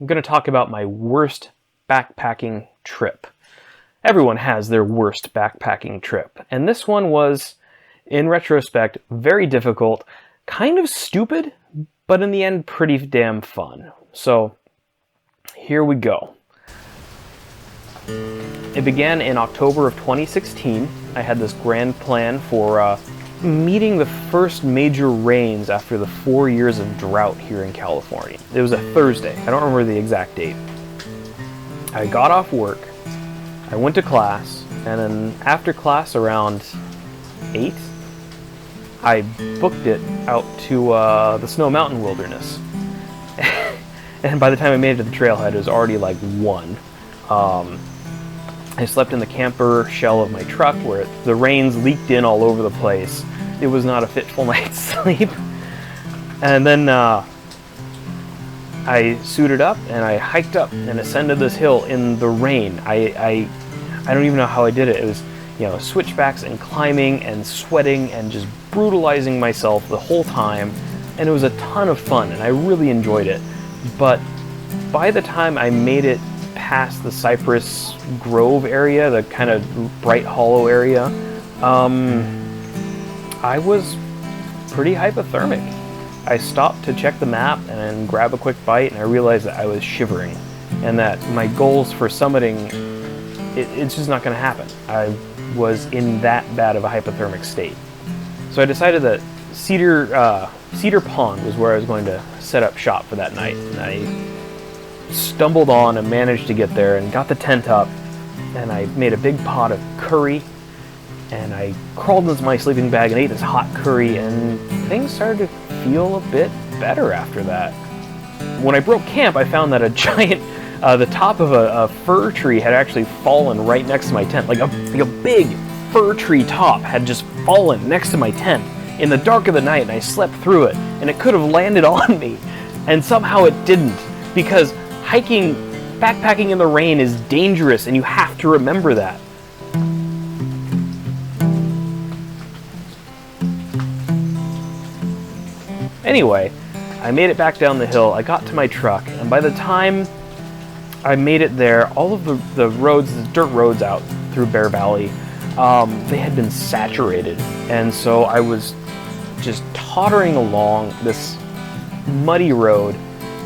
I'm going to talk about my worst backpacking trip. Everyone has their worst backpacking trip, and this one was, in retrospect, very difficult, kind of stupid, but in the end pretty damn fun. So here we go. It began in October of 2016. I had this grand plan for meeting the first major rains after the 4 years of drought here in California. It was a Thursday. I don't remember the exact date. I got off work, I went to class, and then after class around 8, I booked it out to the Snow Mountain Wilderness. And by the time I made it to the trailhead, it was already like 1. I slept in the camper shell of my truck where the rains leaked in all over the place. It was not a fitful night's sleep. And then I suited up and I hiked up and ascended this hill in the rain. I don't even know how I did it. It was, switchbacks and climbing and sweating and just brutalizing myself the whole time. And it was a ton of fun and I really enjoyed it. But by the time I made it past the Cypress Grove area, the kind of bright hollow area, I was pretty hypothermic. I stopped to check the map and grab a quick bite, and I realized that I was shivering and that my goals for summiting, it's just not going to happen. I was in that bad of a hypothermic state. So I decided that Cedar Pond was where I was going to set up shop for that night. And I stumbled on and managed to get there and got the tent up, and I made a big pot of curry, and I crawled into my sleeping bag and ate this hot curry, and things started to feel a bit better after that. When I broke camp, I found that a giant, the top of a fir tree had actually fallen right next to my tent. Like a big fir tree top had just fallen next to my tent in the dark of the night, and I slept through it, and it could have landed on me, and somehow it didn't, because backpacking in the rain is dangerous, and you have to remember that. Anyway, I made it back down the hill, I got to my truck, and by the time I made it there, all of the roads, the dirt roads out through Bear Valley, they had been saturated, and so I was just tottering along this muddy road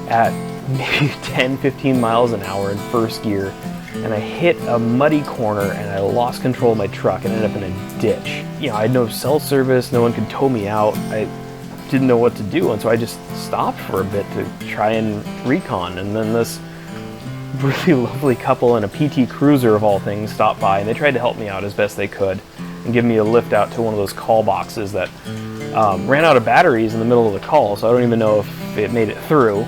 at maybe 10-15 miles an hour in first gear, and I hit a muddy corner and I lost control of my truck and ended up in a ditch. I had no cell service, no one could tow me out. I didn't know what to do, and so I just stopped for a bit to try and recon, and then this really lovely couple in a PT Cruiser of all things stopped by, and they tried to help me out as best they could and give me a lift out to one of those call boxes that ran out of batteries in the middle of the call, so I don't even know if it made it through.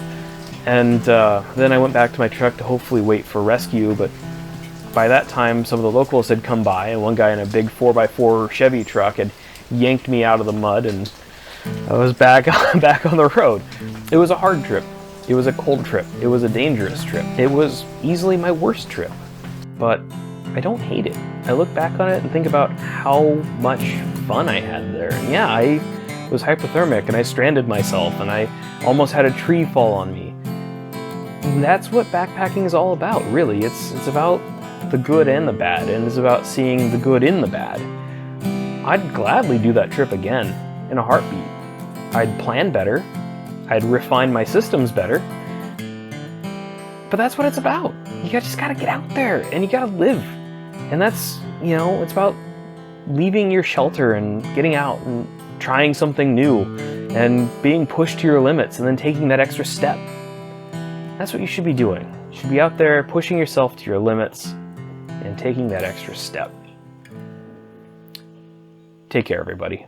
And then I went back to my truck to hopefully wait for rescue, but by that time some of the locals had come by, and one guy in a big 4x4 Chevy truck had yanked me out of the mud, and I was back on the road. It was a hard trip. It was a cold trip. It was a dangerous trip. It was easily my worst trip, but I don't hate it. I look back on it and think about how much fun I had there. And yeah, I was hypothermic and I stranded myself and I almost had a tree fall on me. That's what backpacking is all about, really. It's about the good and the bad, and it's about seeing the good in the bad. I'd gladly do that trip again, in a heartbeat. I'd plan better, I'd refine my systems better, but that's what it's about. You just gotta get out there, and you gotta live. And that's, it's about leaving your shelter and getting out and trying something new, and being pushed to your limits, and then taking that extra step. That's what you should be doing. You should be out there pushing yourself to your limits and taking that extra step. Take care, everybody.